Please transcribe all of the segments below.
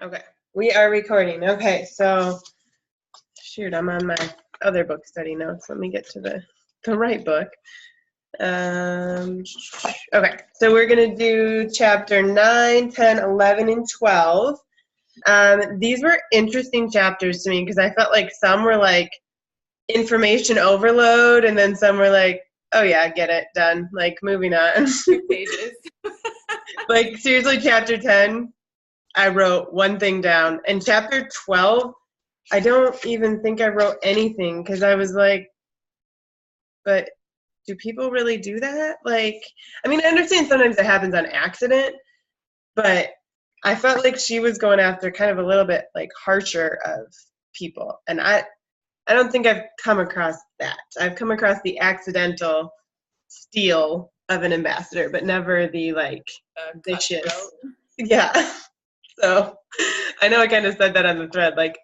Okay, we are recording. Okay, so shoot, I'm on my other book study notes. Let me get to the right book. Okay, so we're gonna do chapter 9, 10, 11, and 12. These were interesting chapters to me because I felt like some were like information overload, and then some were like, oh yeah, get it, done, like moving on. Pages. Like seriously, chapter 10. I wrote one thing down. And chapter 12, I don't even think I wrote anything because I was like, but do people really do that? Like, I mean, I understand sometimes it happens on accident, but I felt like she was going after kind of a little bit like harsher of people. And I don't think I've come across that. I've come across the accidental steal of an ambassador, but never the like vicious. Yeah. So I know I kind of said that on the thread. Like,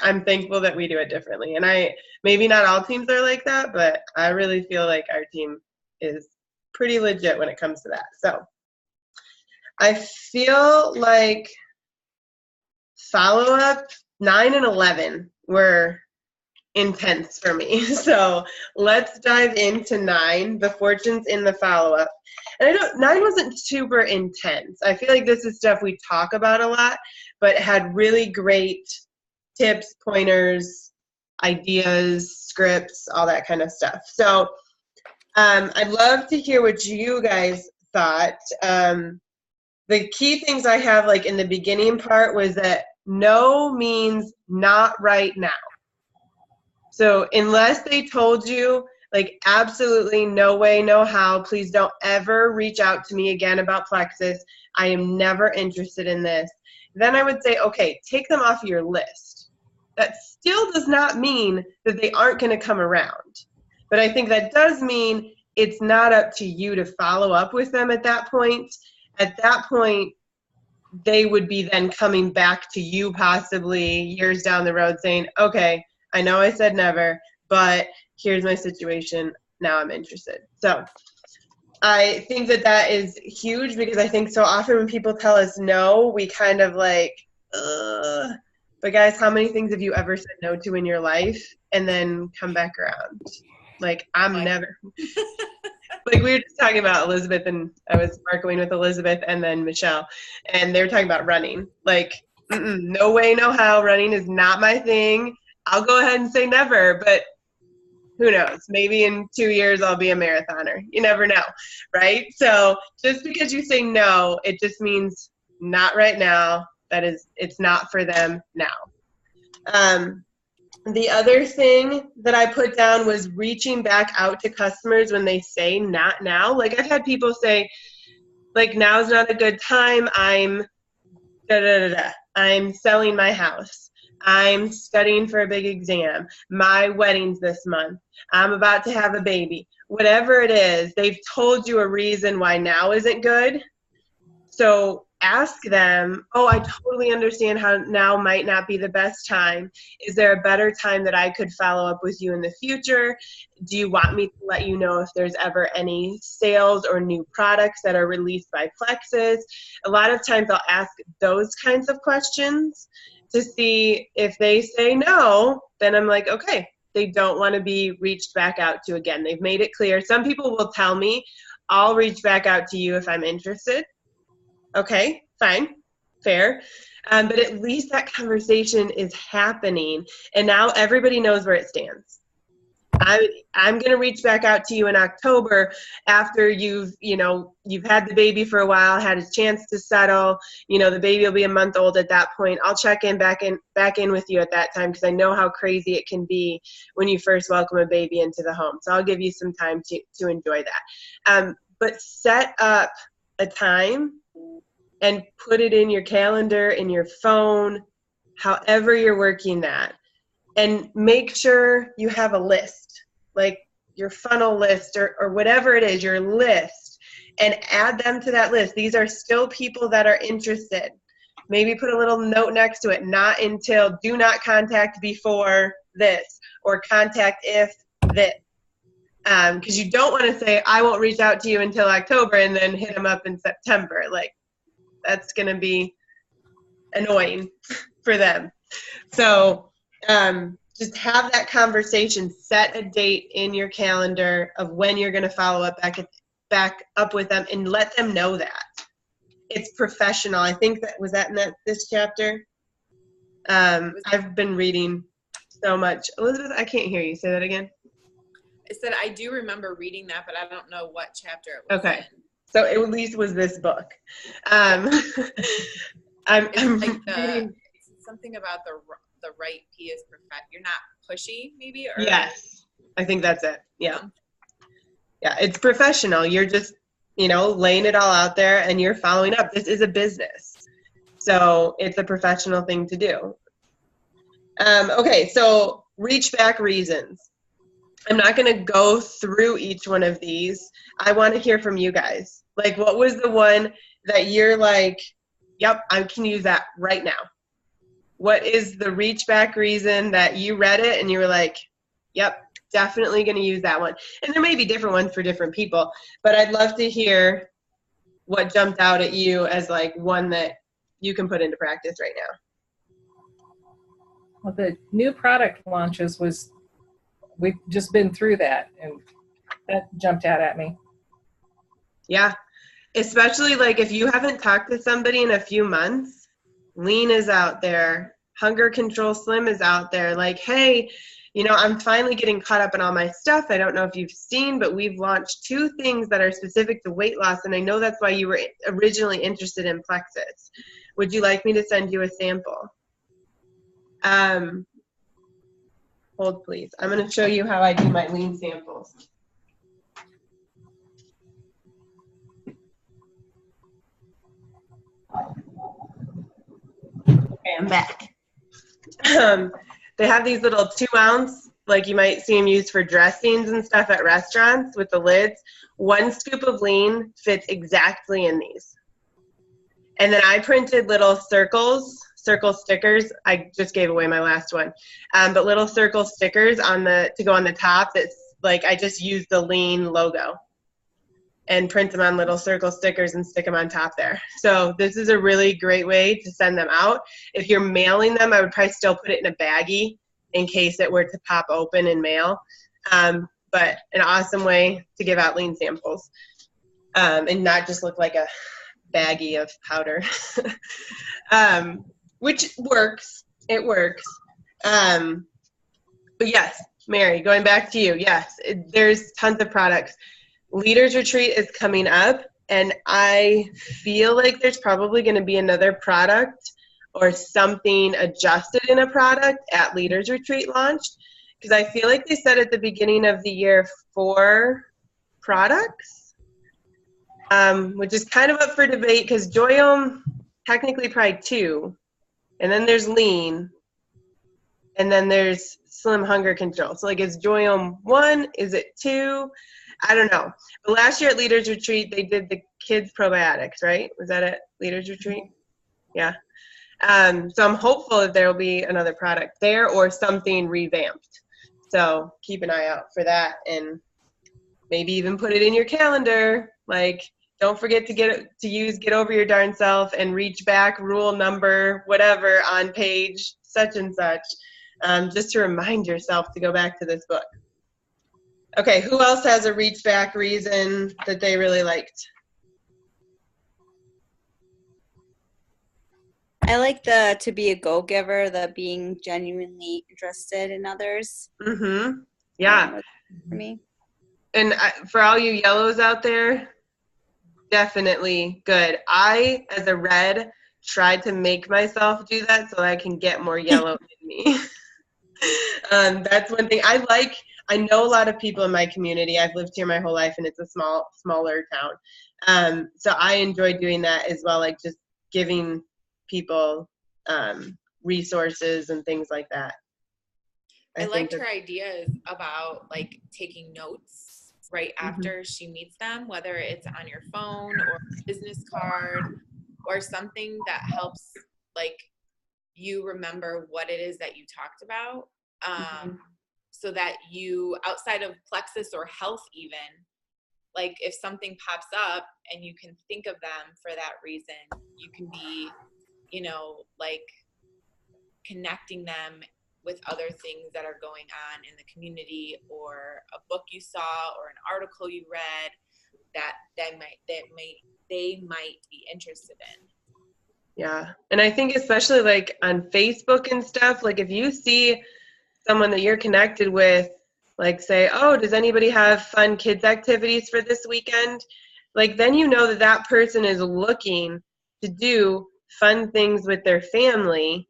I'm thankful that we do it differently. And maybe not all teams are like that, but I really feel like our team is pretty legit when it comes to that. So I feel like follow-up 9 and 11 were intense for me. So let's dive into 9, the fortunes in the follow-up. And 9 wasn't super intense. I feel like this is stuff we talk about a lot, but had really great tips, pointers, ideas, scripts, all that kind of stuff. So I'd love to hear what you guys thought. The key things I have like in the beginning part was that no means not right now. So unless they told you, like, absolutely no way, no how, please don't ever reach out to me again about Plexus. I am never interested in this. Then I would say, okay, take them off your list. That still does not mean that they aren't going to come around. But I think that does mean it's not up to you to follow up with them at that point. At that point, they would be then coming back to you possibly years down the road saying, okay, I know I said never, but here's my situation. Now I'm interested. So I think that is huge because I think so often when people tell us no, we kind of like, ugh. But guys, how many things have you ever said no to in your life and then come back around? Like, I'm never. Like, we were just talking about Elizabeth, and I was sparkling with Elizabeth and then Michelle, and they were talking about running. Like, no way, no how. Running is not my thing. I'll go ahead and say never, but who knows? Maybe in 2 years I'll be a marathoner. You never know, right? So just because you say no, it just means not right now. It's not for them now. The other thing that I put down was reaching back out to customers when they say not now. Like, I've had people say, like, now's not a good time. I'm I'm selling my house. I'm studying for a big exam. My wedding's this month. I'm about to have a baby. Whatever it is, they've told you a reason why now isn't good. So ask them, oh, I totally understand how now might not be the best time. Is there a better time that I could follow up with you in the future? Do you want me to let you know if there's ever any sales or new products that are released by Plexus? A lot of times I'll ask those kinds of questions to see if they say no, then I'm like, okay, they don't want to be reached back out to again. They've made it clear. Some people will tell me, I'll reach back out to you if I'm interested. Okay, fine, fair. But at least that conversation is happening, and now everybody knows where it stands. I'm going to reach back out to you in October after you've had the baby for a while, had a chance to settle. The baby will be a month old at that point. I'll check in back in with you at that time because I know how crazy it can be when you first welcome a baby into the home. So I'll give you some time to enjoy that. But set up a time and put it in your calendar, in your phone, however you're working that. And make sure you have a list, like your funnel list or whatever it is, your list, and add them to that list. These are still people that are interested. Maybe put a little note next to it, not until, do not contact before this, or contact if this. Because you don't want to say, I won't reach out to you until October and then hit them up in September. Like, that's going to be annoying for them. So just have that conversation, set a date in your calendar of when you're going to follow up back up with them, and let them know that it's professional. I think that was that in this chapter. I've been reading so much. Elizabeth, I can't hear you. Say that again. I said I do remember reading that, but I don't know what chapter it was Okay. in. So it at least was this book. I'm like reading. Something about the right P is perfect. You're not pushy, maybe? Or Yes, I think that's it. Yeah. Yeah, it's professional. You're just, laying it all out there and you're following up. This is a business. So it's a professional thing to do. Okay, so reach back reasons. I'm not going to go through each one of these. I want to hear from you guys. Like, what was the one that you're like, yep, I can use that right now? What is the reach back reason that you read it and you were like, yep, definitely going to use that one? And there may be different ones for different people, but I'd love to hear what jumped out at you as like one that you can put into practice right now. Well, the new product launches we've just been through that, and that jumped out at me. Yeah, especially like if you haven't talked to somebody in a few months, Lean is out there, Hunger Control Slim is out there. Like, hey, I'm finally getting caught up in all my stuff. I don't know if you've seen, but we've launched 2 things that are specific to weight loss, and I know that's why you were originally interested in Plexus. Would you like me to send you a sample? Hold, please. I'm going to show you how I do my Lean samples. Okay, I'm back. They have these little 2-ounce, like you might see them used for dressings and stuff at restaurants with the lids. 1 scoop of Lean fits exactly in these. And then I printed little circle stickers. I just gave away my last one. But little circle stickers to go on the top that's like I just used the Lean logo and print them on little circle stickers and stick them on top there. So this is a really great way to send them out. If you're mailing them, I would probably still put it in a baggie in case it were to pop open in mail. But an awesome way to give out Lean samples and not just look like a baggie of powder, which works. It works. But yes, Mary, going back to you, yes, there's tons of products. Leaders Retreat is coming up, and I feel like there's probably going to be another product or something adjusted in a product at Leaders Retreat launch, because I feel like they said at the beginning of the year 4 products, which is kind of up for debate because Joyome, technically probably 2, and then there's Lean, and then there's Slim Hunger Control. So like, is Joyome 1? Is it 2? I don't know. But last year at Leaders Retreat, they did the kids probiotics, right? Was that at Leaders Retreat? Yeah. So I'm hopeful that there will be another product there or something revamped. So keep an eye out for that, and maybe even put it in your calendar. Like, don't forget to use Get Over Your Darn Self and reach back rule number whatever on page such and such, just to remind yourself to go back to this book. Okay, who else has a reach back reason that they really liked? I like the to be a go-giver, the being genuinely interested in others. Mm-hmm. Yeah. For me. And for all you yellows out there, definitely good. I, as a red, tried to make myself do that so I can get more yellow in me. That's one thing I like. I know a lot of people in my community. I've lived here my whole life, and it's a smaller town. So I enjoy doing that as well, like just giving people resources and things like that. I liked her ideas about like taking notes right after she meets them, whether it's on your phone or a business card or something that helps like you remember what it is that you talked about. So that you, outside of Plexus or health even, like if something pops up and you can think of them for that reason, you can be like connecting them with other things that are going on in the community, or a book you saw or an article you read that they might be interested in. Yeah. And I think especially like on Facebook and stuff, like if you see someone that you're connected with, like say, oh, does anybody have fun kids activities for this weekend? Like then you know that that person is looking to do fun things with their family.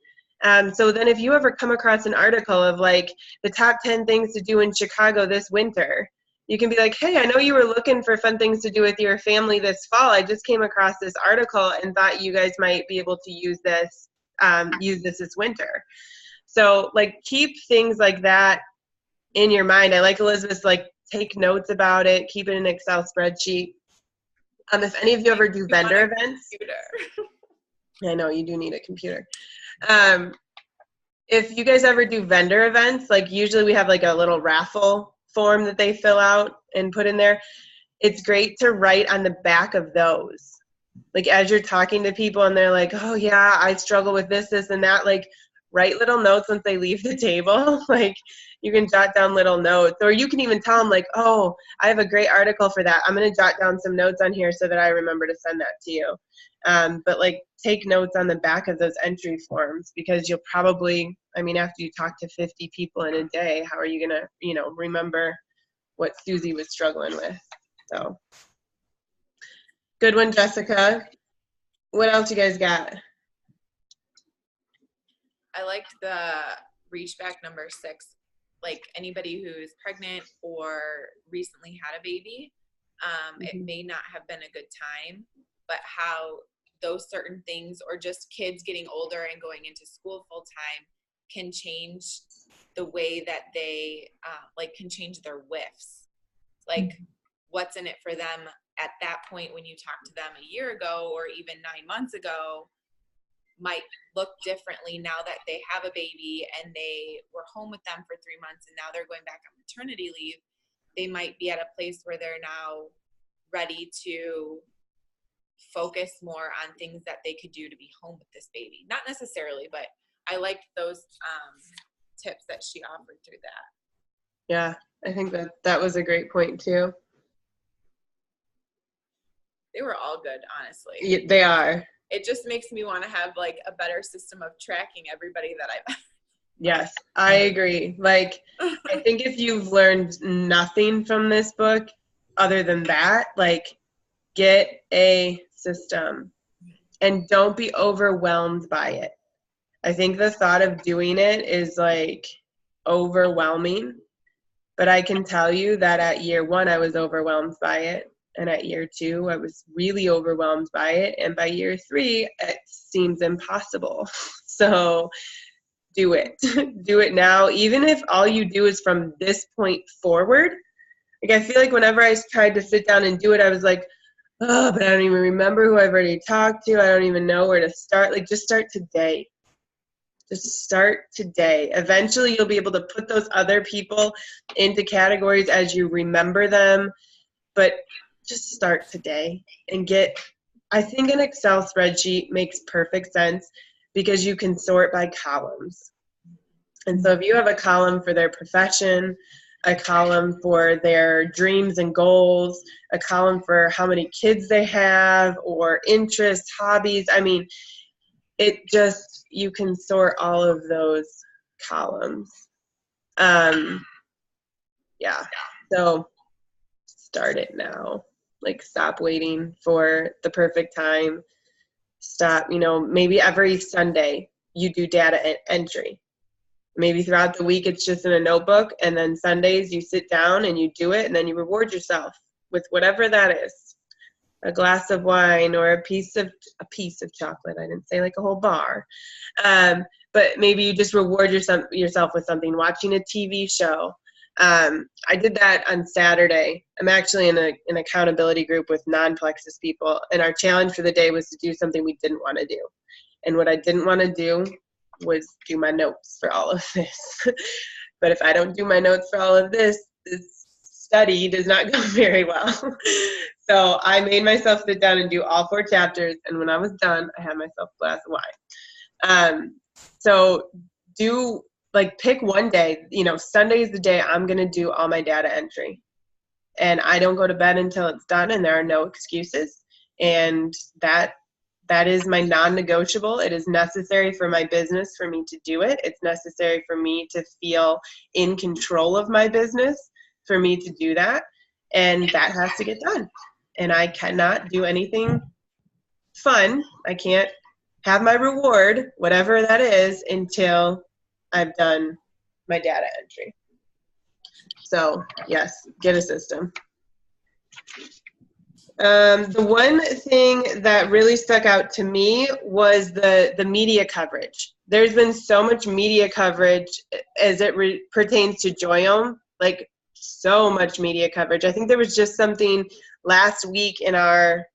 So then if you ever come across an article of like the top 10 things to do in Chicago this winter, you can be like, hey, I know you were looking for fun things to do with your family this fall. I just came across this article and thought you guys might be able to use this this winter. So like keep things like that in your mind. I like Elizabeth's like take notes about it, keep it in an Excel spreadsheet. If any of you ever do vendor events, I know you do need a computer. If you guys ever do vendor events, like usually we have like a little raffle form that they fill out and put in there. It's great to write on the back of those. Like as you're talking to people and they're like, oh yeah, I struggle with this, and that, like write little notes once they leave the table. Like you can jot down little notes, or you can even tell them like, oh, I have a great article for that. I'm going to jot down some notes on here so that I remember to send that to you. But like take notes on the back of those entry forms, because you'll probably, after you talk to 50 people in a day, how are you going to, remember what Susie was struggling with? So good one, Jessica. What else you guys got? I liked the reach back number 6. Like anybody who's pregnant or recently had a baby, it may not have been a good time, but how those certain things, or just kids getting older and going into school full time, can change the way that they can change their whiffs. Like what's in it for them at that point when you talk to them a year ago or even 9 months ago might look differently now that they have a baby and they were home with them for 3 months and now they're going back on maternity leave. They might be at a place where they're now ready to focus more on things that they could do to be home with this baby. Not necessarily, but I liked those tips that she offered through that. Yeah, I think that was a great point too. They were all good, honestly. Yeah, they are. It just makes me want to have like a better system of tracking everybody that I've. Yes, I agree. Like, I think if you've learned nothing from this book other than that, like, get a system and don't be overwhelmed by it. I think the thought of doing it is like overwhelming, but I can tell you that at year 1, I was overwhelmed by it. And at year 2, I was really overwhelmed by it. And by year 3, it seems impossible. So do it. Do it now. Even if all you do is from this point forward. Like, I feel like whenever I tried to sit down and do it, I was like, oh, but I don't even remember who I've already talked to. I don't even know where to start. Like, just start today. Just start today. Eventually, you'll be able to put those other people into categories as you remember them. But just start today and I think an Excel spreadsheet makes perfect sense because you can sort by columns. And so if you have a column for their profession, a column for their dreams and goals, a column for how many kids they have or interests, hobbies, you can sort all of those columns. Yeah, so start it now. Like, stop waiting for the perfect time. Stop, maybe every Sunday you do data entry. Maybe throughout the week it's just in a notebook, and then Sundays you sit down and you do it, and then you reward yourself with whatever that is. A glass of wine or a piece of chocolate. I didn't say like a whole bar. But maybe you just reward yourself with something, watching a TV show. I did that on Saturday. I'm actually in an accountability group with non-Plexus people, and our challenge for the day was to do something we didn't want to do. And what I didn't want to do was do my notes for all of this. But if I don't do my notes for all of this study does not go very well. So I made myself sit down and do all 4 chapters. And when I was done, I had myself a glass of wine. So pick one day, Sunday is the day I'm going to do all my data entry. And I don't go to bed until it's done, and there are no excuses. And that is my non-negotiable. It is necessary for my business for me to do it. It's necessary for me to feel in control of my business for me to do that. And that has to get done. And I cannot do anything fun. I can't have my reward, whatever that is, until I've done my data entry. So yes, get a system. The one thing that really stuck out to me was the media coverage. There's been so much media coverage as it pertains to Joyome, like so much media coverage. I think there was just something last week in our,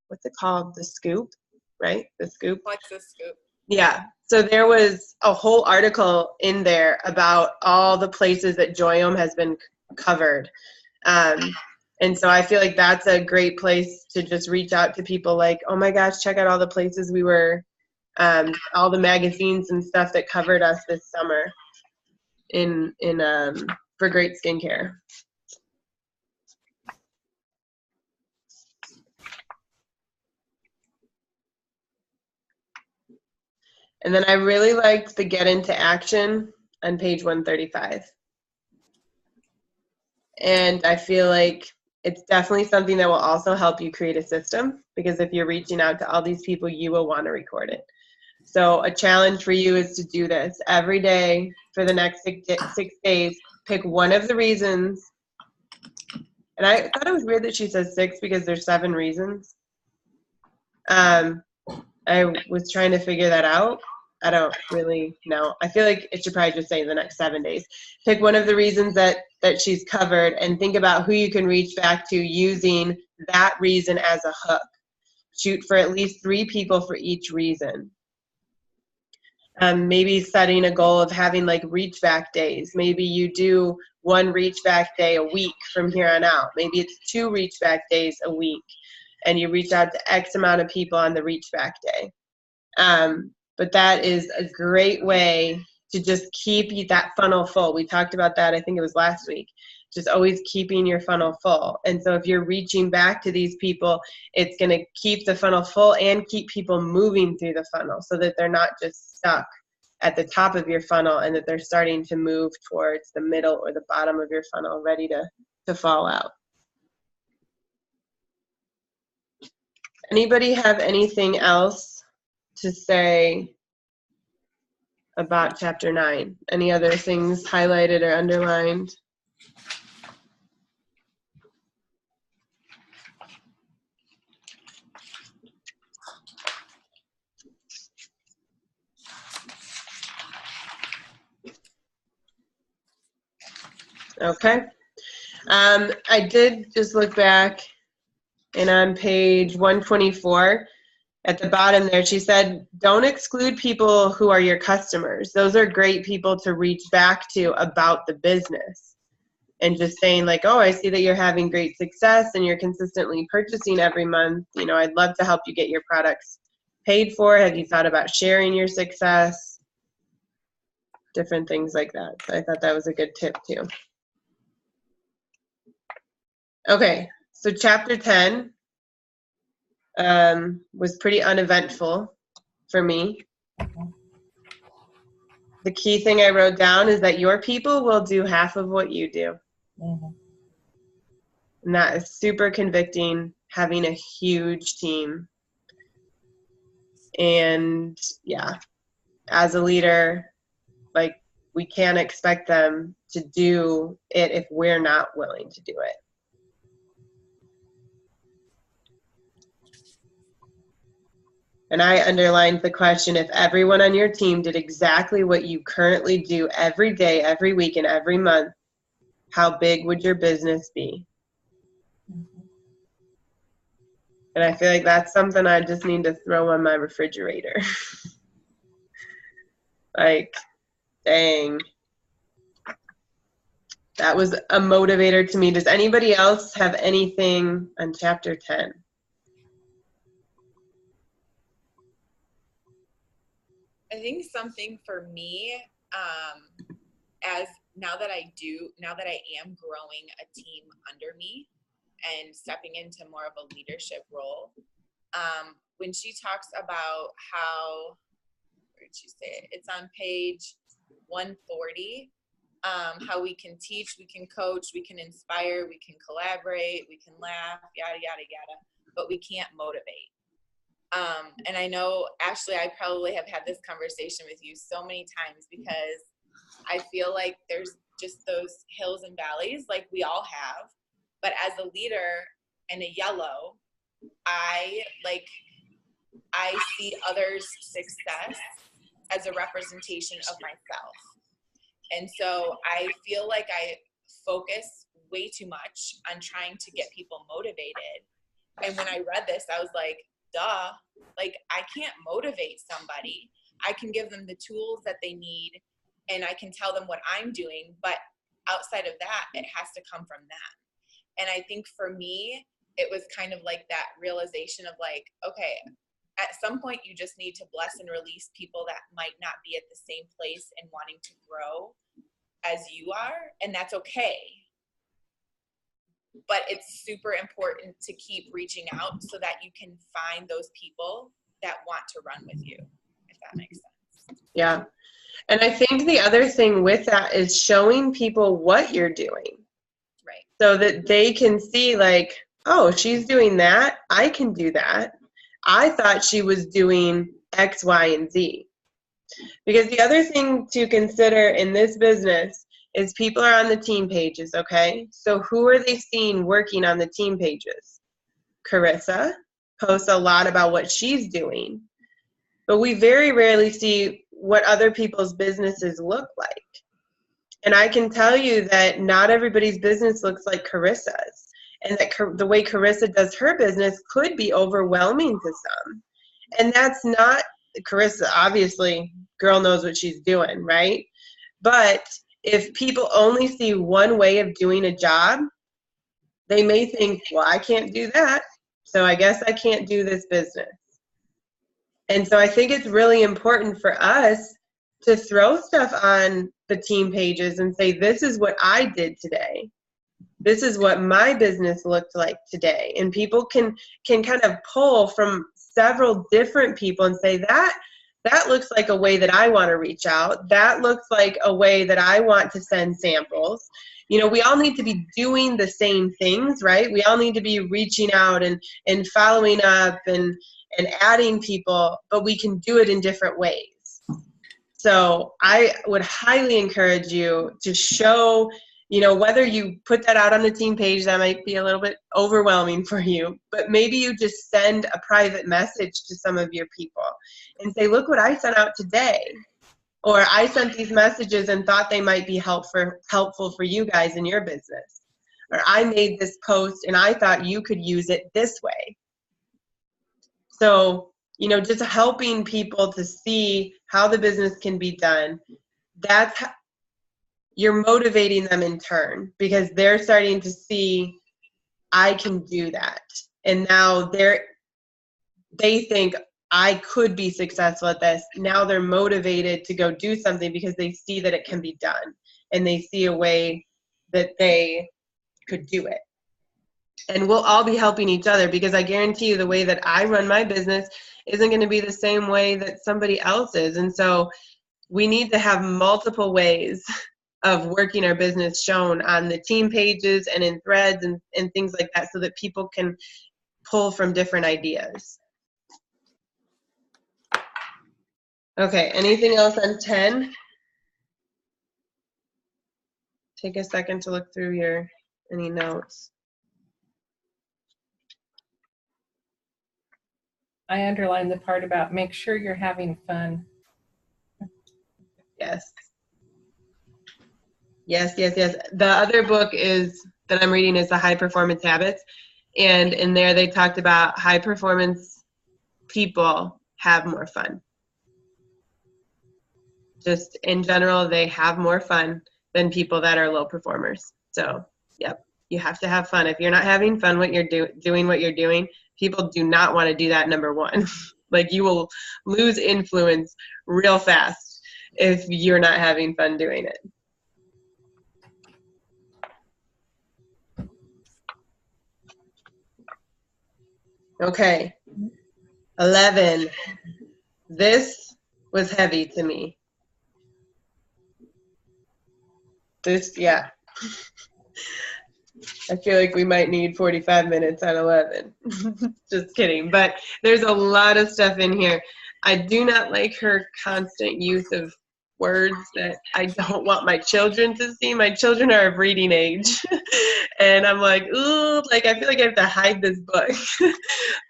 what's it called? The Scoop, right? The Scoop. What's the Scoop? Yeah. So there was a whole article in there about all the places that Joyome has been covered. And so I feel like that's a great place to just reach out to people like, oh my gosh, check out all the places we were, all the magazines and stuff that covered us this summer for great skincare. And then I really liked the get into action on page 135. And I feel like it's definitely something that will also help you create a system, because if you're reaching out to all these people, you will want to record it. So a challenge for you is to do this every day for the next 6 days. Pick one of the reasons. And I thought it was weird that she says 6 because there's 7 reasons. I was trying to figure that out. I don't really know. I feel like it should probably just say the next 7 days. Pick one of the reasons that she's covered and think about who you can reach back to using that reason as a hook. Shoot for at least 3 people for each reason. Maybe setting a goal of having like reach back days. Maybe you do 1 reach back day a week from here on out. Maybe it's 2 reach back days a week and you reach out to X amount of people on the reach back day. But that is a great way to just keep that funnel full. We talked about that, I think it was last week. Just always keeping your funnel full. And so if you're reaching back to these people, it's going to keep the funnel full and keep people moving through the funnel so that they're not just stuck at the top of your funnel and that they're starting to move towards the middle or the bottom of your funnel, ready to fall out. Anybody have anything else to say about chapter 9? Any other things highlighted or underlined? Okay. I did just look back, and on page 124, at the bottom there, she said, don't exclude people who are your customers. Those are great people to reach back to about the business. And just saying like, oh, I see that you're having great success and you're consistently purchasing every month. You know, I'd love to help you get your products paid for. Have you thought about sharing your success? Different things like that. So I thought that was a good tip too. Okay, so chapter 10 was pretty uneventful for me. The key thing I wrote down is that your people will do half of what you do. Mm-hmm. And that is super convicting, having a huge team. And yeah, as a leader, like, we can't expect them to do it if we're not willing to do it. And I underlined the question, if everyone on your team did exactly what you currently do every day, every week, and every month, how big would your business be? And I feel like that's something I just need to throw on my refrigerator. Like, dang. that was a motivator to me. Does anybody else have anything on chapter 10? I think something for me, as now that I am growing a team under me and stepping into more of a leadership role, when she talks about how, where did she say it? It's on page 140. How we can teach, we can coach, we can inspire, we can collaborate, we can laugh, yada, yada, yada, but we can't motivate. And I know, Ashley, I probably have had this conversation with you so many times because I feel like there's just those hills and valleys like we all have. But as a leader and a yellow, I see others' success as a representation of myself. And so I feel like I focus way too much on trying to get people motivated. And when I read this, I was like, duh, like I can't motivate somebody. I can give them the tools that they need and I can tell them what I'm doing, but outside of that, it has to come from them. And I think for me, it was kind of like that realization of like, okay, at some point you just need to bless and release people that might not be at the same place and wanting to grow as you are, and that's okay. But it's super important to keep reaching out so that you can find those people that want to run with you, if that makes sense. Yeah. And I think the other thing with that is showing people what you're doing. Right. So that they can see like, oh, she's doing that. I can do that. I thought she was doing X, Y, and Z. Because the other thing to consider in this business is people are on the team pages, okay? So who are they seeing working on the team pages? Carissa posts a lot about what she's doing, but we very rarely see what other people's businesses look like. And I can tell you that not everybody's business looks like Carissa's, and that the way Carissa does her business could be overwhelming to some. And that's not, Carissa, obviously, girl knows what she's doing, right? But if people only see one way of doing a job, they may think, well, I can't do that, so I guess I can't do this business. And so I think it's really important for us to throw stuff on the team pages and say, this is what I did today. This is what my business looked like today. And people can kind of pull from several different people and say, that looks like a way that I want to reach out. That looks like a way that I want to send samples. You know, we all need to be doing the same things, right? We all need to be reaching out and following up and adding people, but we can do it in different ways. So I would highly encourage you to show, you know, whether you put that out on the team page, that might be a little bit overwhelming for you, but maybe you just send a private message to some of your people and say, look what I sent out today. Or I sent these messages and thought they might be helpful for you guys in your business. Or I made this post and I thought you could use it this way. So, you know, just helping people to see how the business can be done, that's how you're motivating them in turn, because they're starting to see, I can do that. And now they think I could be successful at this. Now they're motivated to go do something because they see that it can be done and they see a way that they could do it. And we'll all be helping each other, because I guarantee you the way that I run my business isn't going to be the same way that somebody else is. And so we need to have multiple ways of working our business shown on the team pages and in threads and things like that, so that people can pull from different ideas. Okay, anything else on 10? Take a second to look through any notes. I underlined the part about make sure you're having fun. Yes. Yes. The other book that I'm reading is The High Performance Habits. And in there they talked about high performance people have more fun. Just in general, they have more fun. than people that are low performers. So, yep, you have to have fun. If you're not having fun what you're doing what you're doing, people do not want to do that, number one. Like, you will lose influence real fast if you're not having fun doing it. Okay, 11. This was heavy to me. Yeah. I feel like we might need 45 minutes on 11. Just kidding. But there's a lot of stuff in here. I do not like her constant use of words that I don't want my children to see. My children are of reading age. And I'm like, ooh, like I feel like I have to hide this book.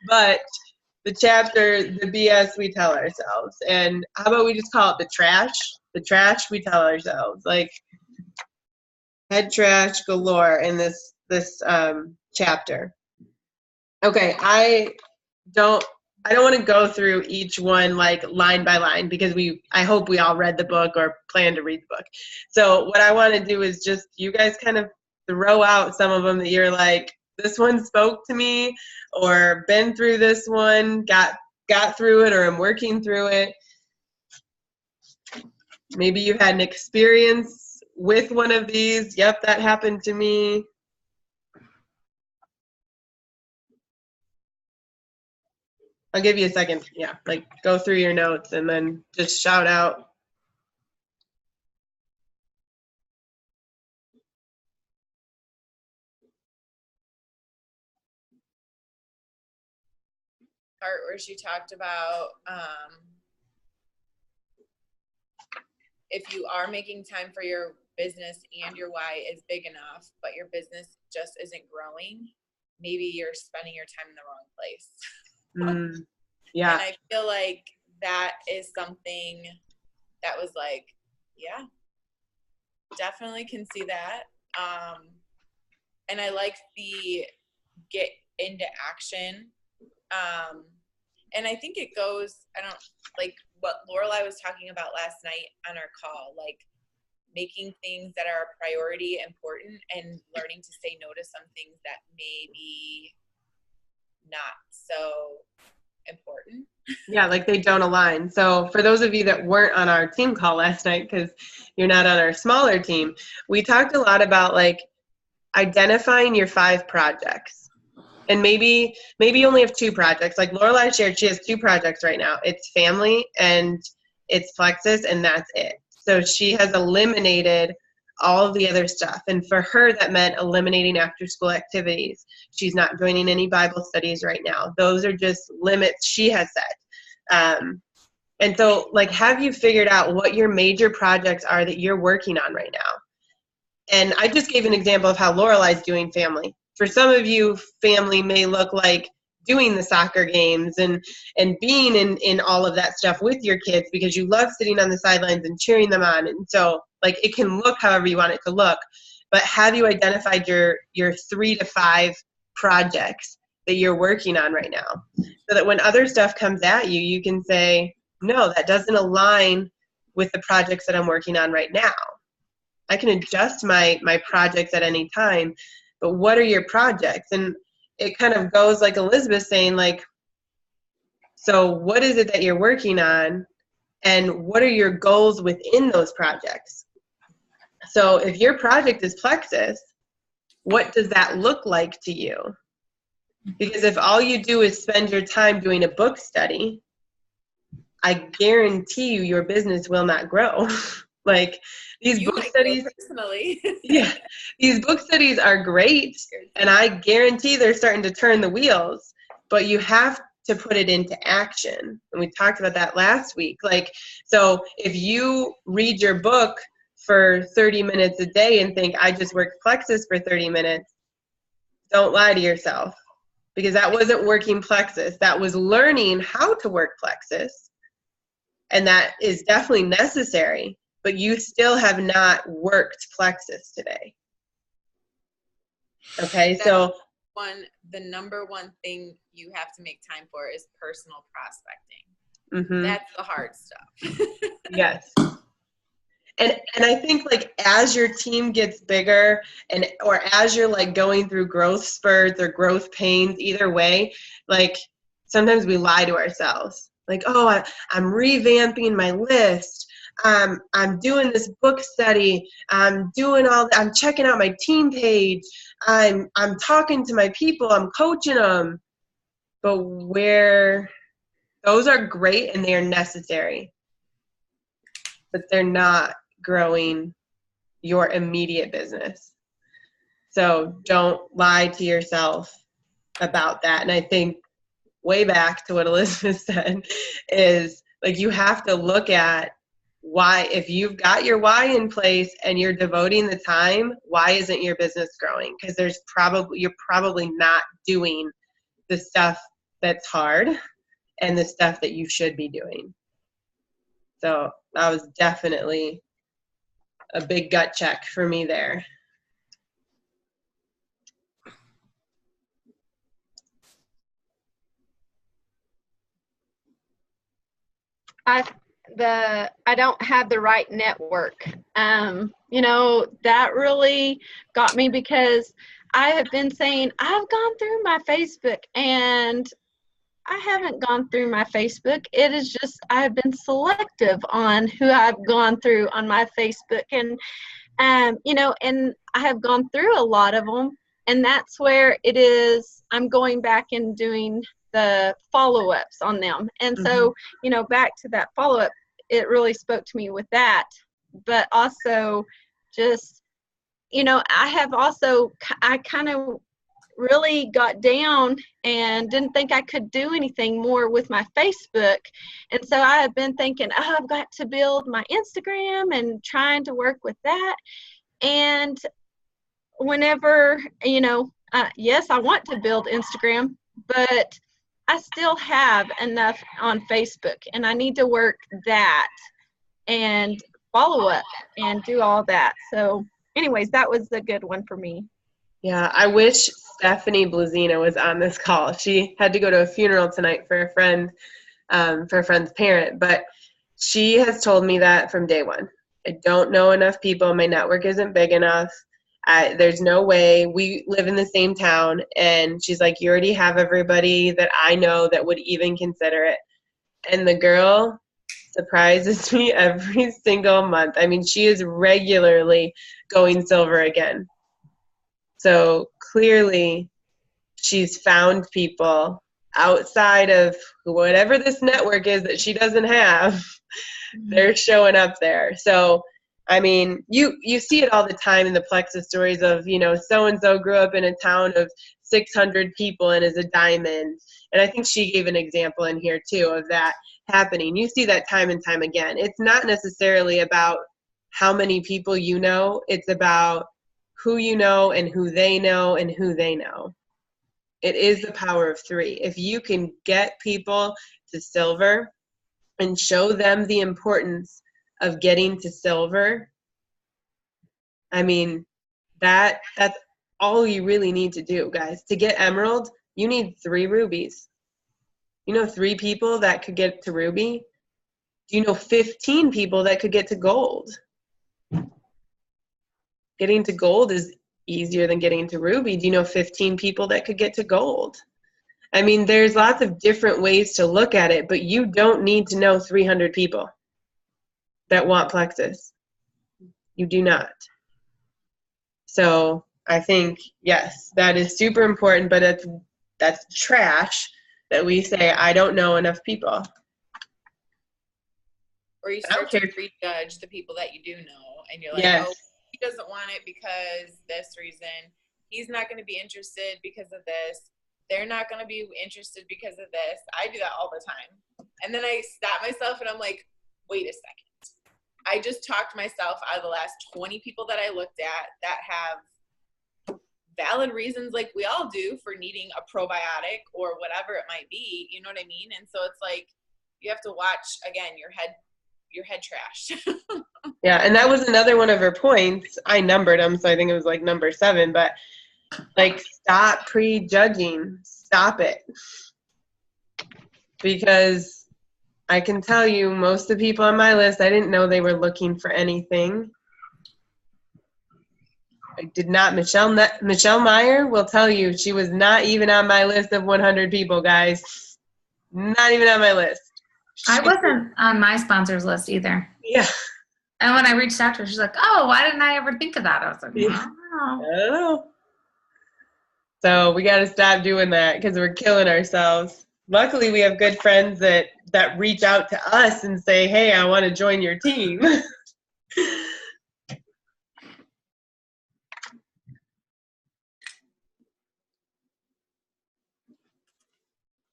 But the chapter, the BS we tell ourselves. And how about we just call it the trash? The trash we tell ourselves. Like, head trash galore in this chapter. Okay, I don't want to go through each one like line by line because I hope we all read the book or plan to read the book. So what I want to do is just you guys kind of throw out some of them that you're like, this one spoke to me, or been through this one, got through it, or I'm working through it. Maybe you had an experience with one of these. Yep, that happened to me. I'll give you a second. Yeah, like go through your notes and then just shout out. Part where she talked about if you are making time for your business and your why is big enough, but your business just isn't growing, maybe you're spending your time in the wrong place. Yeah. And I feel like that is something that was like, yeah, definitely can see that. And I like the get into action. And I think it goes, like what Lorelai was talking about last night on our call, like making things that are a priority important and learning to say no to some things that may be not so important. Yeah, like they don't align. So for those of you that weren't on our team call last night, because you're not on our smaller team, we talked a lot about like identifying your 5 projects. And maybe you only have 2 projects. Like Lorelai shared, she has 2 projects right now. It's family and it's Plexus, and that's it. So she has eliminated all of the other stuff. And for her, that meant eliminating after school activities. She's not joining any Bible studies right now. Those are just limits she has set. And so, like, have you figured out what your major projects are that you're working on right now? And I just gave an example of how Lorelai's doing family. For some of you, family may look like doing the soccer games and being in all of that stuff with your kids because you love sitting on the sidelines and cheering them on. And so, like, it can look however you want it to look. But have you identified your 3 to 5 projects that you're working on right now? So that when other stuff comes at you, you can say, no, that doesn't align with the projects that I'm working on right now. I can adjust my projects at any time, but what are your projects? And it kind of goes like Elizabeth saying, like, so what is it that you're working on, and what are your goals within those projects? So if your project is Plexus, what does that look like to you? Because if all you do is spend your time doing a book study, I guarantee you your business will not grow. Like, these book studies, personally. Yeah, these book studies are great, and I guarantee they're starting to turn the wheels, but you have to put it into action. And we talked about that last week. Like, so if you read your book for 30 minutes a day and think, I just worked Plexus for 30 minutes, don't lie to yourself, because that wasn't working Plexus. That was learning how to work Plexus, and that is definitely necessary. But you still have not worked Plexus today. Okay, so the number one thing you have to make time for is personal prospecting. Mm-hmm. That's the hard stuff. Yes. And I think like as your team gets bigger or as you're like going through growth spurts or growth pains, either way, like sometimes we lie to ourselves. Like, oh, I'm revamping my list. I'm doing this book study. I'm checking out my team page. I'm talking to my people. I'm coaching them. But those are great and they are necessary, but they're not growing your immediate business. So don't lie to yourself about that. And I think way back to what Elizabeth said is like you have to look at why, if you've got your why in place and you're devoting the time, why isn't your business growing? Because you're probably not doing the stuff that's hard and the stuff that you should be doing. So that was definitely a big gut check for me there. I don't have the right network. You know, that really got me because I have been saying I've gone through my Facebook and I haven't gone through my Facebook. It is just I've been selective on who I've gone through on my Facebook, and you know, and I have gone through a lot of them, and that's where it is. I'm going back and doing the follow-ups on them, and so you know, back to that follow-up, it really spoke to me with that, but also just you know, I kind of really got down and didn't think I could do anything more with my Facebook. And so I have been thinking, oh, I've got to build my Instagram and trying to work with that. And whenever, you know, yes, I want to build Instagram, but I still have enough on Facebook and I need to work that and follow up and do all that. So anyways, that was a good one for me. Yeah, I wish Stephanie Blazina was on this call. She had to go to a funeral tonight for a friend's parent, but she has told me that from day one. I don't know enough people. My network isn't big enough. There's no way. We live in the same town, and she's like, you already have everybody that I know that would even consider it. And the girl surprises me every single month. I mean, she is regularly going silver again. So clearly she's found people outside of whatever this network is that she doesn't have. They're showing up there. So, I mean, you see it all the time in the Plexus stories of, you know, so-and-so grew up in a town of 600 people and is a diamond. And I think she gave an example in here too of that happening. You see that time and time again. It's not necessarily about how many people you know. It's about who you know and who they know and who they know. It is the power of three. If you can get people to silver and show them the importance of getting to silver, I mean, that's all you really need to do, guys. To get emerald, you need 3 rubies. You know 3 people that could get to ruby? Do you know 15 people that could get to gold? Getting to gold is easier than getting to ruby. Do you know 15 people that could get to gold? I mean, there's lots of different ways to look at it, but you don't need to know 300 people that want Plexus. You do not. So I think, yes, that is super important, but that's trash that we say, I don't know enough people. Or you start to prejudge the people that you do know, and you're like, yes. Oh, he doesn't want it because this reason. He's not going to be interested because of this. They're not going to be interested because of this. I do that all the time. And then I stop myself and I'm like, wait a second. I just talked myself out of the last 20 people that I looked at that have valid reasons like we all do for needing a probiotic or whatever it might be. You know what I mean? And so it's like, you have to watch, again, your head trash. Yeah, and that was another one of her points. I numbered them, so I think it was like number 7, but like, stop prejudging. Stop it. Because I can tell you most of the people on my list, I didn't know they were looking for anything. I did not. Michelle Meyer will tell you she was not even on my list of 100 people, guys. Not even on my list. I wasn't on my sponsors list either. Yeah. And when I reached out to her, she's like, "Oh, why didn't I ever think of that?" I was like, Yeah. "Wow." I don't know. So we got to stop doing that because we're killing ourselves. Luckily, we have good friends that reach out to us and say, "Hey, I want to join your team."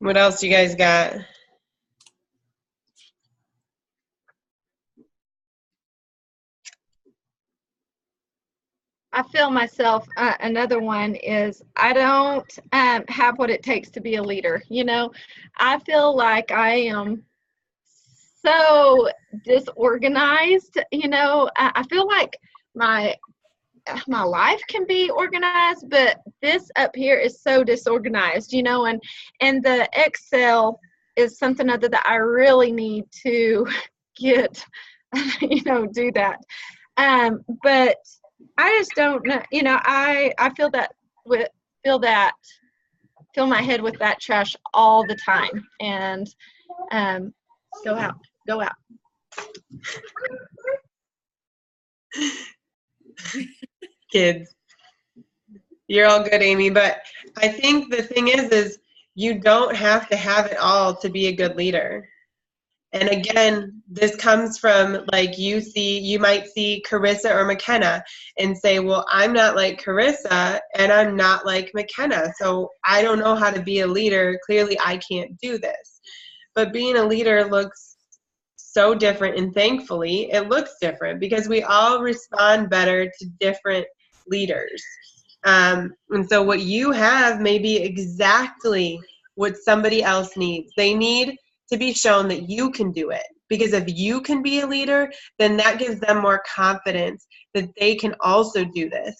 What else you guys got? I feel myself, another one is I don't have what it takes to be a leader. You know, I feel like I am so disorganized. You know, I feel like my life can be organized, but this up here is so disorganized, you know, and the Excel is something other that I really need to get, you know, do that. But I just don't know, you know, I feel my head with that trash all the time, and go out. Kids. You're all good, Amy, but I think the thing is you don't have to have it all to be a good leader. And again, this comes from like you might see Carissa or McKenna and say, well, I'm not like Carissa and I'm not like McKenna, so I don't know how to be a leader. Clearly, I can't do this. But being a leader looks so different, and thankfully, it looks different because we all respond better to different leaders. And so what you have may be exactly what somebody else needs. They need to be shown that you can do it. Because if you can be a leader, then that gives them more confidence that they can also do this.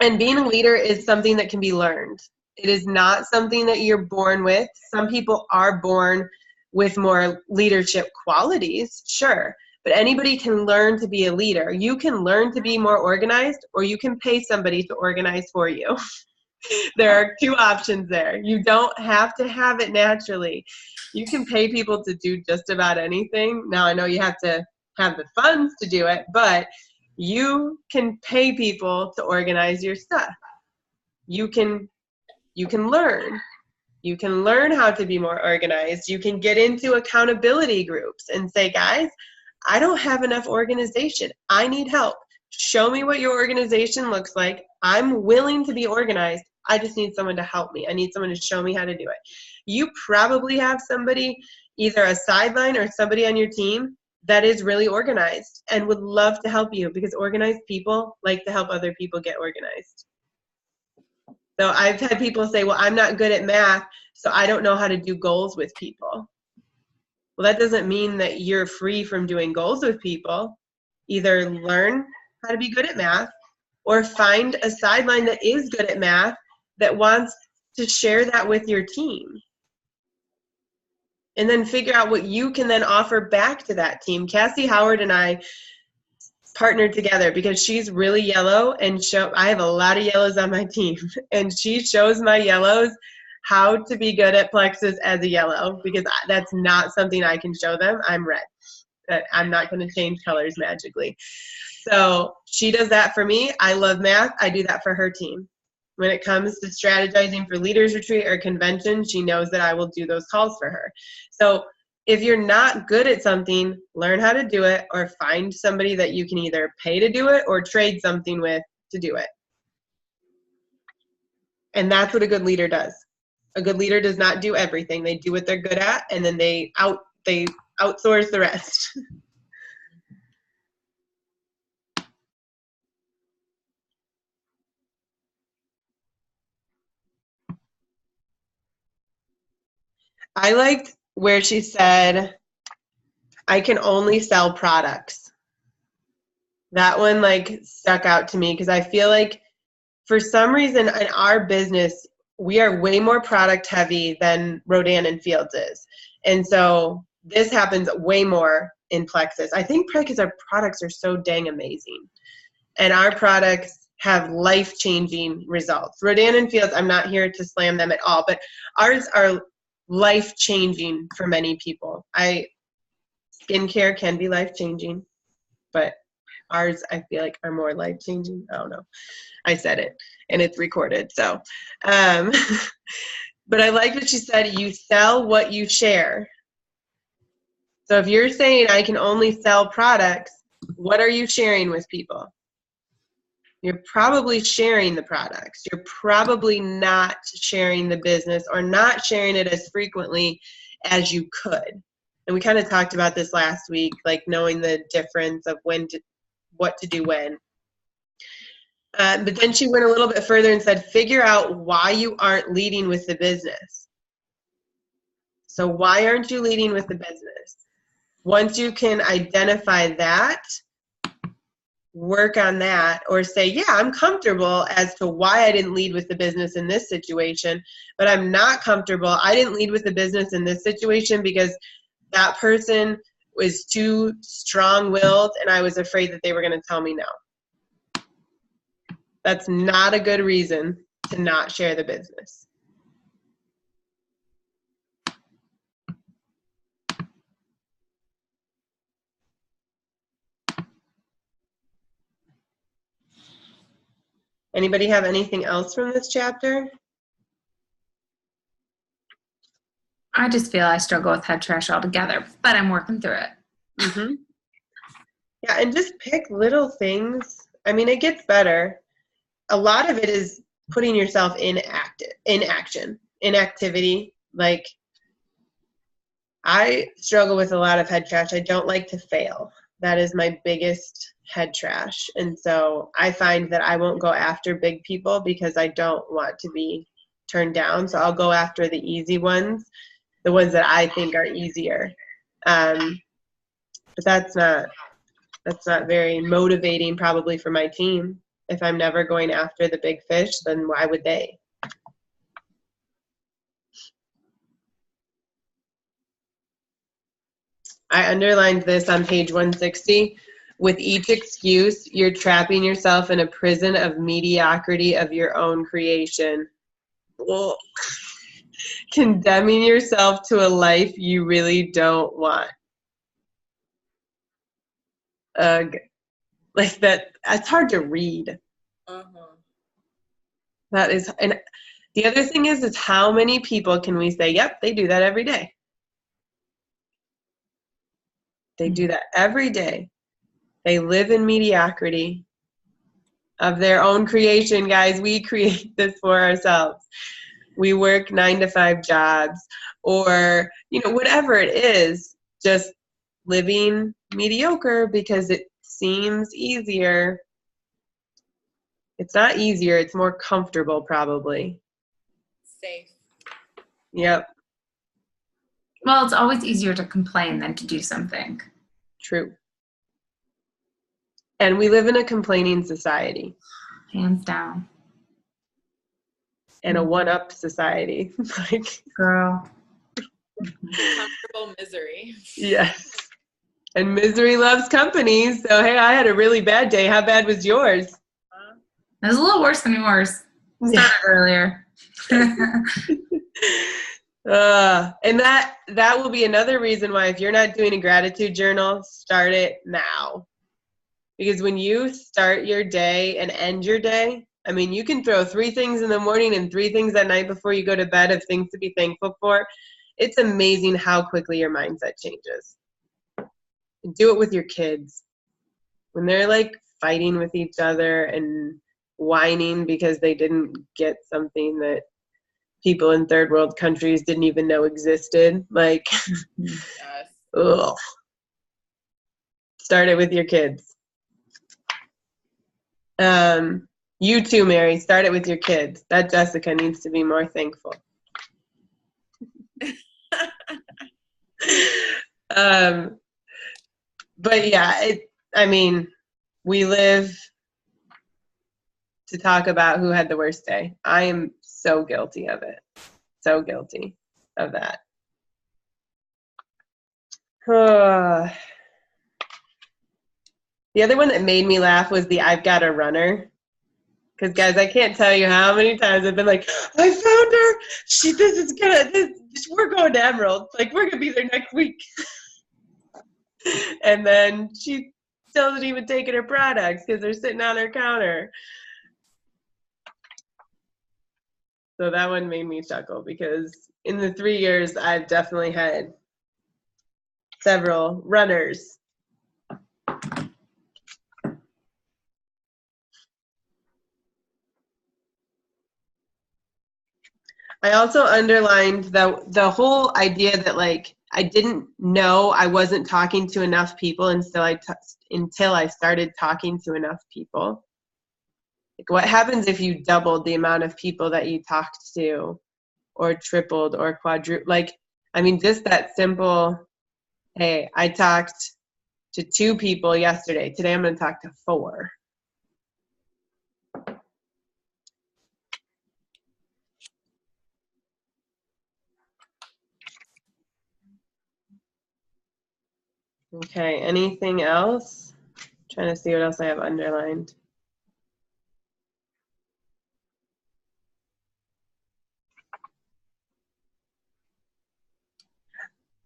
And being a leader is something that can be learned. It is not something that you're born with. Some people are born with more leadership qualities, sure. But anybody can learn to be a leader. You can learn to be more organized, or you can pay somebody to organize for you. There are two options there. You don't have to have it naturally. You can pay people to do just about anything. Now, I know you have to have the funds to do it, but you can pay people to organize your stuff. You can learn. You can learn how to be more organized. You can get into accountability groups and say, guys, I don't have enough organization. I need help. Show me what your organization looks like. I'm willing to be organized. I just need someone to help me. I need someone to show me how to do it. You probably have somebody, either a sideline or somebody on your team that is really organized and would love to help you, because organized people like to help other people get organized. So I've had people say, well, I'm not good at math, so I don't know how to do goals with people. Well, that doesn't mean that you're free from doing goals with people. Either learn how to be good at math or find a sideline that is good at math that wants to share that with your team. And then figure out what you can then offer back to that team. Cassie Howard and I partnered together because she's really yellow, and I have a lot of yellows on my team, and she shows my yellows how to be good at Plexus as a yellow, because that's not something I can show them. I'm red. I'm not going to change colors magically. So she does that for me. I love math. I do that for her team. When it comes to strategizing for leaders retreat or convention, she knows that I will do those calls for her. So if you're not good at something, learn how to do it, or find somebody that you can either pay to do it or trade something with to do it. And that's what a good leader does. A good leader does not do everything. They do what they're good at, and then they outsource the rest. I liked where she said, I can only sell products. That one like stuck out to me, because I feel like for some reason in our business, we are way more product heavy than Rodan and Fields is. And so this happens way more in Plexus. I think probably because our products are so dang amazing. And our products have life-changing results. Rodan and Fields, I'm not here to slam them at all, but ours are life-changing for many people. Skincare can be life-changing, but ours, I feel like, are more life-changing. I don't know. I said it, and it's recorded. So, but I like what you said. You sell what you share. So if you're saying I can only sell products, what are you sharing with people? You're probably sharing the products. You're probably not sharing the business or not sharing it as frequently as you could. And we kind of talked about this last week, like knowing the difference of what to do when. But then she went a little bit further and said, figure out why you aren't leading with the business. So why aren't you leading with the business? Once you can identify that, work on that, or say, yeah, I'm comfortable as to why I didn't lead with the business in this situation, but I'm not comfortable. I didn't lead with the business in this situation because that person was too strong-willed and I was afraid that they were going to tell me no. That's not a good reason to not share the business. Anybody have anything else from this chapter? I just feel I struggle with head trash altogether, but I'm working through it. Mm-hmm. Yeah, and just pick little things. I mean, it gets better. A lot of it is putting yourself in action, in activity. Like, I struggle with a lot of head trash. I don't like to fail. That is my biggest head trash. And so I find that I won't go after big people because I don't want to be turned down. So I'll go after the easy ones, the ones that I think are easier. But that's not very motivating probably for my team. If I'm never going after the big fish, then why would they? I underlined this on page 160. With each excuse, you're trapping yourself in a prison of mediocrity of your own creation. Well, condemning yourself to a life you really don't want. Like that, it's hard to read. That is, and the other thing is how many people can we say, yep, they do that every day. They do that every day. They live in mediocrity of their own creation, guys. We create this for ourselves. We work 9-to-5 jobs or, whatever it is, just living mediocre because it seems easier. It's not easier. It's more comfortable, probably. Safe. Yep. Well, it's always easier to complain than to do something. True. And we live in a complaining society. Hands down. And a one-up society. Like, girl. Comfortable misery. Yes. And misery loves company. So, hey, I had a really bad day. How bad was yours? It was a little worse than yours. Started earlier. And that will be another reason why if you're not doing a gratitude journal, start it now. Because when you start your day and end your day, I mean, you can throw 3 things in the morning and 3 things at night before you go to bed of things to be thankful for. It's amazing how quickly your mindset changes. And do it with your kids. When they're like fighting with each other and whining because they didn't get something that people in third world countries didn't even know existed. Like, Yes. ugh. Start it with your kids. You too, Mary. Start it with your kids. That Jessica needs to be more thankful. But yeah, we live to talk about who had the worst day. I am so guilty of it. So guilty of that. The other one that made me laugh was the I've Got a Runner. Because, guys, I can't tell you how many times I've been like, I found her. We're going to Emerald. Like, we're going to be there next week. And then she still hasn't even taken her products because they're sitting on her counter. So that one made me chuckle because in the 3 years, I've definitely had several runners. I also underlined the whole idea that, like, I didn't know I wasn't talking to enough people until I started talking to enough people. Like, what happens if you doubled the amount of people that you talked to, or tripled or quadrupled? Like, I mean, just that simple, hey, I talked to 2 people yesterday. Today I'm going to talk to 4. Okay, anything else? Trying to see what else I have underlined.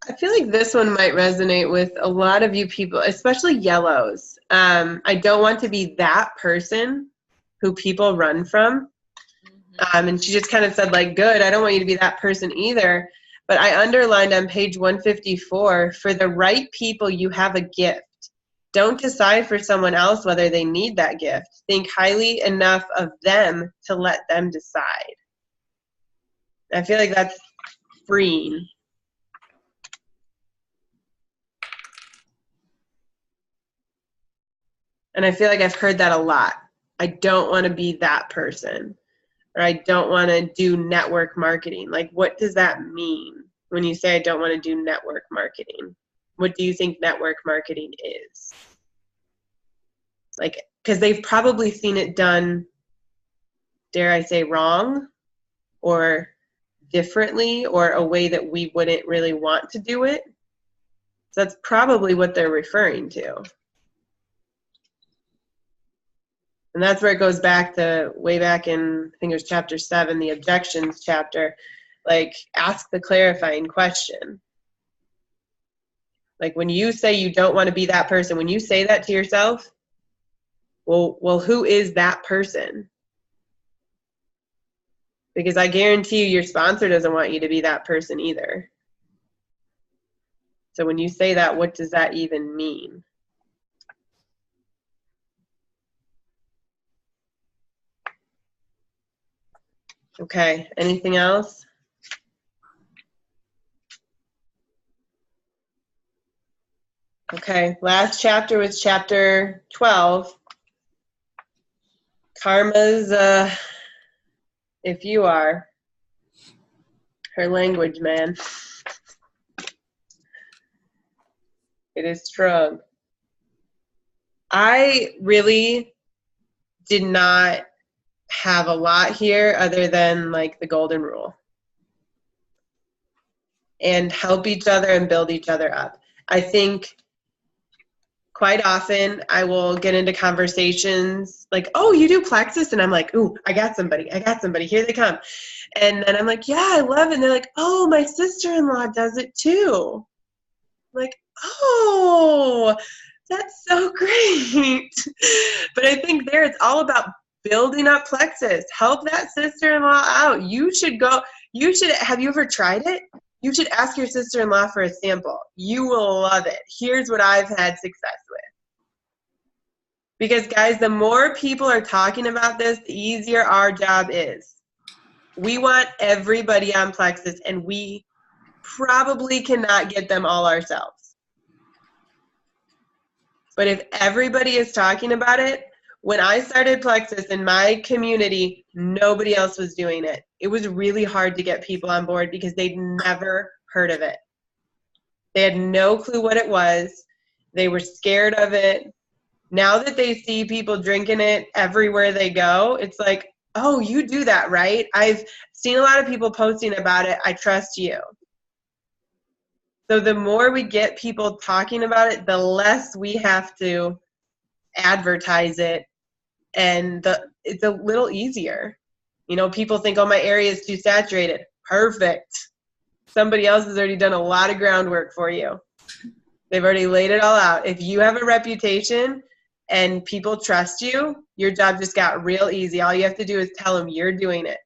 I feel like this one might resonate with a lot of you people, especially yellows. I don't want to be that person who people run from. And she just kind of said, like, good, I don't want you to be that person either. But I underlined on page 154, for the right people, you have a gift. Don't decide for someone else whether they need that gift. Think highly enough of them to let them decide. I feel like that's freeing. And I feel like I've heard that a lot. I don't want to be that person. Or I don't want to do network marketing. Like, what does that mean when you say I don't want to do network marketing? What do you think network marketing is? Like, because they've probably seen it done, dare I say, wrong or differently or a way that we wouldn't really want to do it. So that's probably what they're referring to. And that's where it goes back to way back in, I think it was chapter 7, the objections chapter. Like, ask the clarifying question. Like, when you say you don't want to be that person, when you say that to yourself, well, who is that person? Because I guarantee you your sponsor doesn't want you to be that person either. So when you say that, what does that even mean? Okay, anything else? Okay, last chapter was chapter 12. Karma's, if you are, her language, man. It is strong. I really did not have a lot here other than, like, the golden rule. And help each other and build each other up. I think quite often I will get into conversations like, oh, you do Plexus? And I'm like, ooh, I got somebody, here they come. And then I'm like, yeah, I love it. And they're like, oh, my sister-in-law does it too. I'm like, oh, that's so great. But I think there it's all about building up Plexus. Help that sister-in-law out. Have you ever tried it? You should ask your sister-in-law for a sample. You will love it. Here's what I've had success with. Because, guys, the more people are talking about this, the easier our job is. We want everybody on Plexus, and we probably cannot get them all ourselves. But if everybody is talking about it, when I started Plexus in my community, nobody else was doing it. It was really hard to get people on board because they'd never heard of it. They had no clue what it was. They were scared of it. Now that they see people drinking it everywhere they go, it's like, oh, you do that, right? I've seen a lot of people posting about it. I trust you. So the more we get people talking about it, the less we have to advertise it, and it's a little easier. People think, oh, my area is too saturated. Perfect. Somebody else has already done a lot of groundwork for you. They've already laid it all out. If you have a reputation and people trust you, your job just got real easy. All you have to do is tell them you're doing it.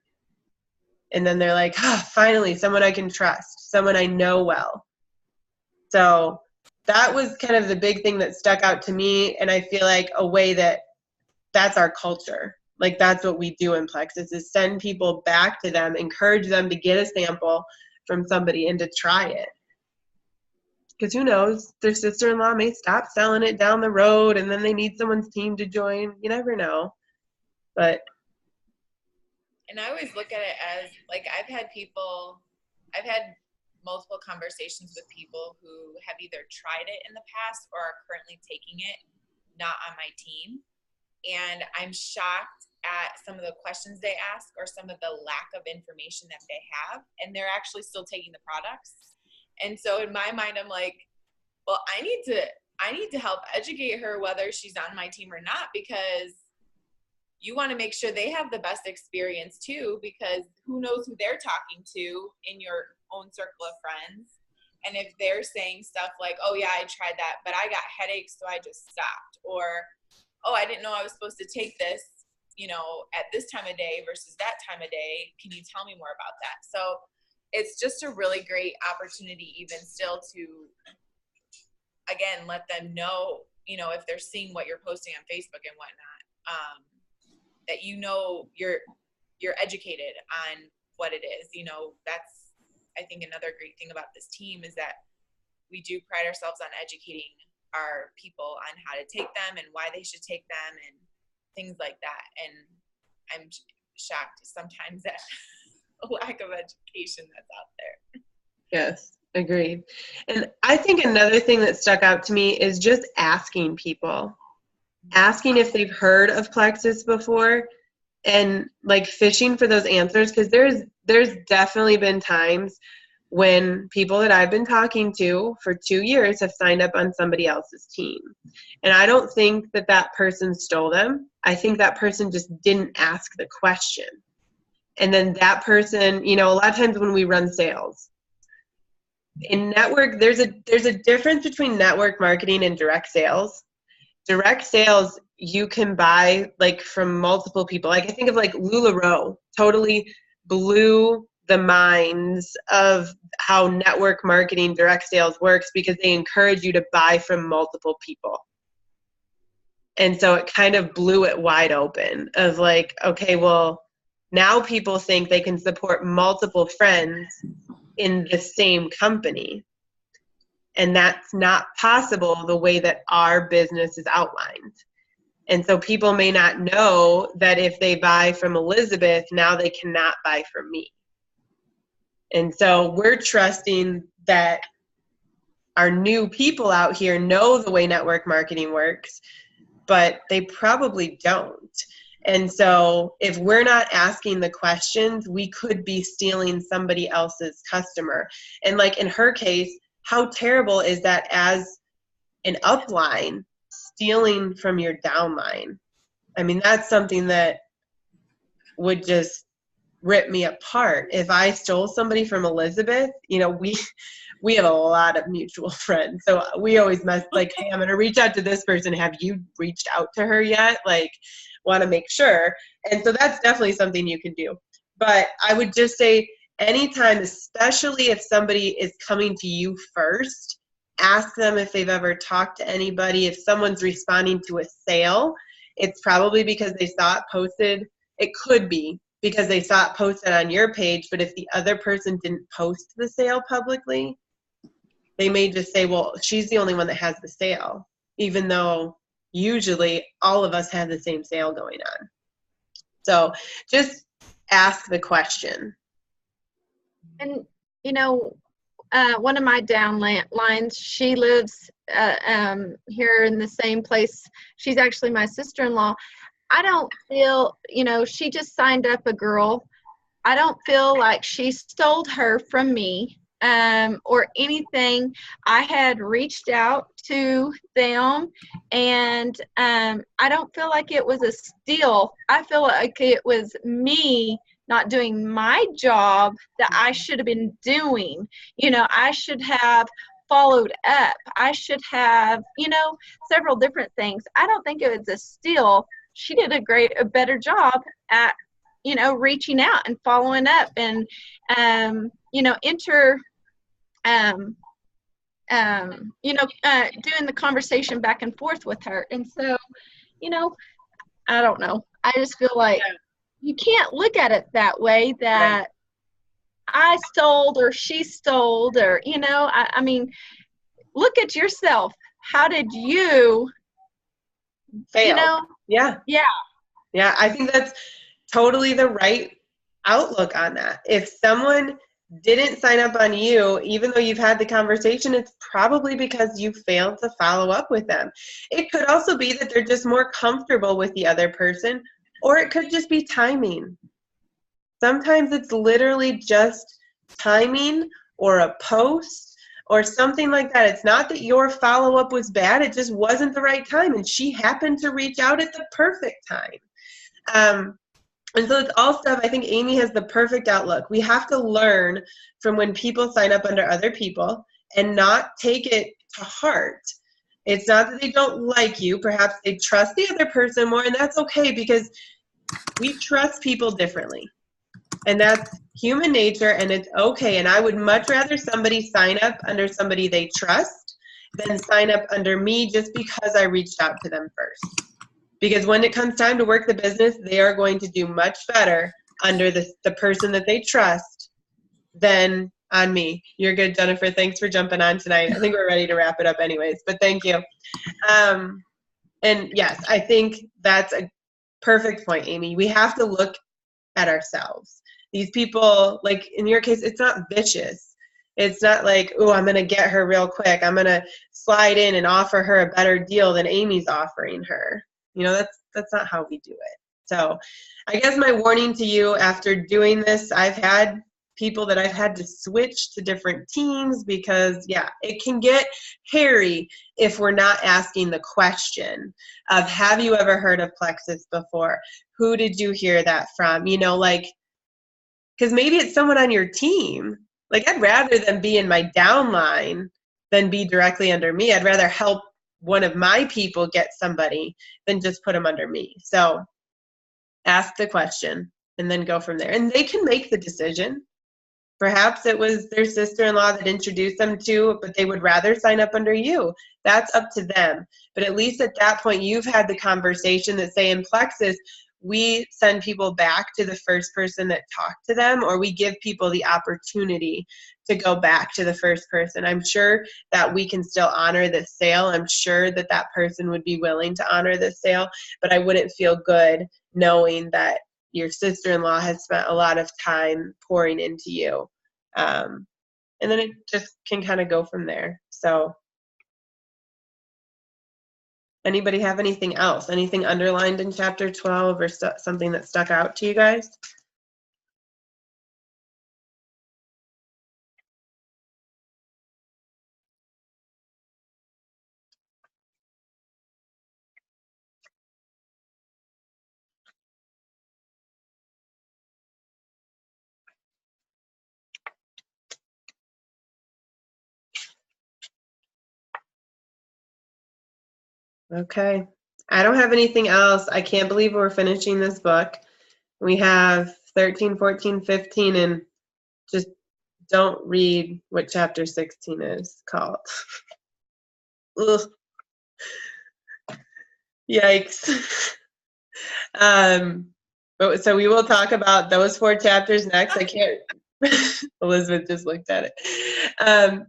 And then they're like, finally, someone I can trust, someone I know well. So that was kind of the big thing that stuck out to me. And I feel like a way that's our culture. Like, that's what we do in Plexus, is send people back to them, encourage them to get a sample from somebody and to try it. Because who knows, their sister-in-law may stop selling it down the road and then they need someone's team to join. You never know. And I always look at it as, like, I've had multiple conversations with people who have either tried it in the past or are currently taking it, not on my team. And I'm shocked at some of the questions they ask or some of the lack of information that they have, and they're actually still taking the products. And so in my mind, I'm like, well, I need to help educate her whether she's on my team or not, because you want to make sure they have the best experience too, because who knows who they're talking to in your own circle of friends. And if they're saying stuff like, oh yeah, I tried that, but I got headaches, so I just stopped. Or, oh, I didn't know I was supposed to take this, at this time of day versus that time of day. Can you tell me more about that? So it's just a really great opportunity even still to, again, let them know, if they're seeing what you're posting on Facebook and whatnot, that you're educated on what it is. That's, I think, another great thing about this team is that we do pride ourselves on educating our people on how to take them and why they should take them and things like that. And I'm shocked sometimes at a lack of education that's out there. Yes, agreed. And I think another thing that stuck out to me is just asking people. Asking if they've heard of Plexus before, and like fishing for those answers, because there's definitely been times when people that I've been talking to for 2 years have signed up on somebody else's team. And I don't think that person stole them. I think that person just didn't ask the question. And then that person, a lot of times when we run sales, in network, there's a difference between network marketing and direct sales. Direct sales, you can buy like from multiple people. Like, I think of like LuLaRoe totally blew the minds of how network marketing direct sales works, because they encourage you to buy from multiple people. And so it kind of blew it wide open of like, okay, well, now people think they can support multiple friends in the same company. And that's not possible the way that our business is outlined. And so people may not know that if they buy from Elizabeth, now they cannot buy from me. And so we're trusting that our new people out here know the way network marketing works, but they probably don't. And so if we're not asking the questions, we could be stealing somebody else's customer. And like in her case, how terrible is that as an upline, stealing from your downline? I mean, that's something that would just rip me apart. If I stole somebody from Elizabeth, we have a lot of mutual friends. So we always like, hey, I'm going to reach out to this person. Have you reached out to her yet? Like, want to make sure. And so that's definitely something you can do. But I would just say, anytime, especially if somebody is coming to you first, ask them if they've ever talked to anybody. If someone's responding to a sale, it's probably because they saw it posted. It could be because they saw it posted on your page, but if the other person didn't post the sale publicly, they may just say, well, she's the only one that has the sale, even though usually all of us have the same sale going on. So just ask the question. And, one of my downlines, she lives here in the same place. She's actually my sister-in-law. I don't feel, she just signed up a girl. I don't feel like she stole her from me. or anything. I had reached out to them, and I don't feel like it was a steal. I feel like it was me not doing my job that I should have been doing. I should have followed up. I should have, several different things. I don't think it was a steal. She did a better job at, reaching out and following up and, doing the conversation back and forth with her. And so, I don't know. I just feel like you can't look at it that way, that I stole or she stole, or, I mean, look at yourself. How did you fail? Yeah. I think that's totally the right outlook on that. If someone didn't sign up on you, even though you've had the conversation, it's probably because you failed to follow up with them. It could also be that they're just more comfortable with the other person, or it could just be timing. Sometimes it's literally just timing or a post or something like that. It's not that your follow-up was bad. It just wasn't the right time, and she happened to reach out at the perfect time. And so it's all stuff. I think Amy has the perfect outlook. We have to learn from when people sign up under other people and not take it to heart. It's not that they don't like you. Perhaps they trust the other person more, and that's okay, because we trust people differently. And that's human nature, and it's okay. And I would much rather somebody sign up under somebody they trust than sign up under me just because I reached out to them first. Because when it comes time to work the business, they are going to do much better under the person that they trust than on me. You're good, Jennifer. Thanks for jumping on tonight. I think we're ready to wrap it up anyways, but thank you. And yes, I think that's a perfect point, Amy. We have to look at ourselves. These people, like in your case, it's not vicious. It's not like, oh, I'm going to get her real quick. I'm going to slide in and offer her a better deal than Amy's offering her. That's not how we do it. So I guess my warning to you after doing this, I've had people that I've had to switch to different teams because, it can get hairy if we're not asking the question of, have you ever heard of Plexus before? Who did you hear that from? Because maybe it's someone on your team. Like, I'd rather them be in my downline than be directly under me. I'd rather help one of my people get somebody than just put them under me. So ask the question and then go from there. And they can make the decision. Perhaps it was their sister-in-law that introduced them to, but they would rather sign up under you. That's up to them. But at least at that point, you've had the conversation that, say, in Plexus, we send people back to the first person that talked to them, or we give people the opportunity to go back to the first person. I'm sure that we can still honor this sale. I'm sure that that person would be willing to honor this sale, but I wouldn't feel good knowing that your sister-in-law has spent a lot of time pouring into you. And then it just can kind of go from there. So anybody have anything else? Anything underlined in chapter 12 or something that stuck out to you guys? Okay. I don't have anything else. I can't believe we're finishing this book. We have 13, 14, 15, and just don't read what chapter 16 is called. Ugh. Yikes. But so we will talk about those 4 chapters next. I can't. Elizabeth just looked at it.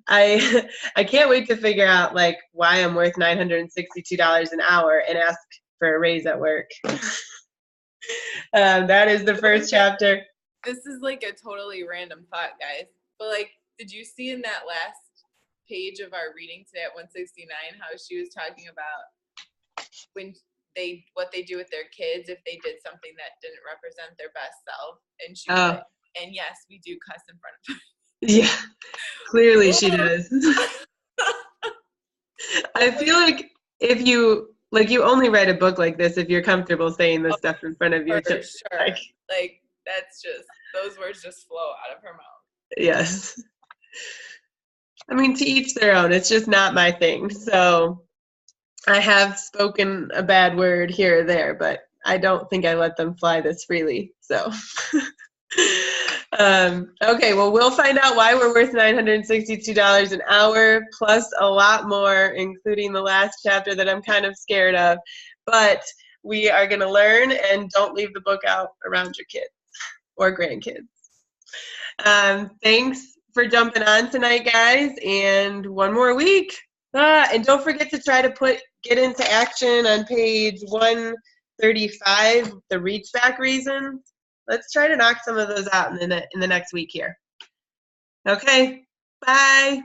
I can't wait to figure out why I'm worth $962 an hour and ask for a raise at work. That is the first chapter. This is a totally random thought, guys. But did you see in that last page of our reading today at 169 how she was talking about what they do with their kids if they did something that didn't represent their best self? And she was and yes, we do cuss in front of them. Yeah, clearly she does. I feel like if you, like, you only write a book like this if you're comfortable saying this stuff in front of your For children. sure. Like, That's just, those words just flow out of her mouth. yes. I mean, to each their own. It's just not my thing. So I have spoken a bad word here or there, but I don't think I let them fly this freely. So, okay, well, we'll find out why we're worth $962 an hour, plus a lot more, including the last chapter that I'm kind of scared of. But we are going to learn, and don't leave the book out around your kids or grandkids. Thanks for jumping on tonight, guys, and one more week. And don't forget to try to get into action on page 135, the reach back reasons. Let's try to knock some of those out in the next week here. Okay, bye.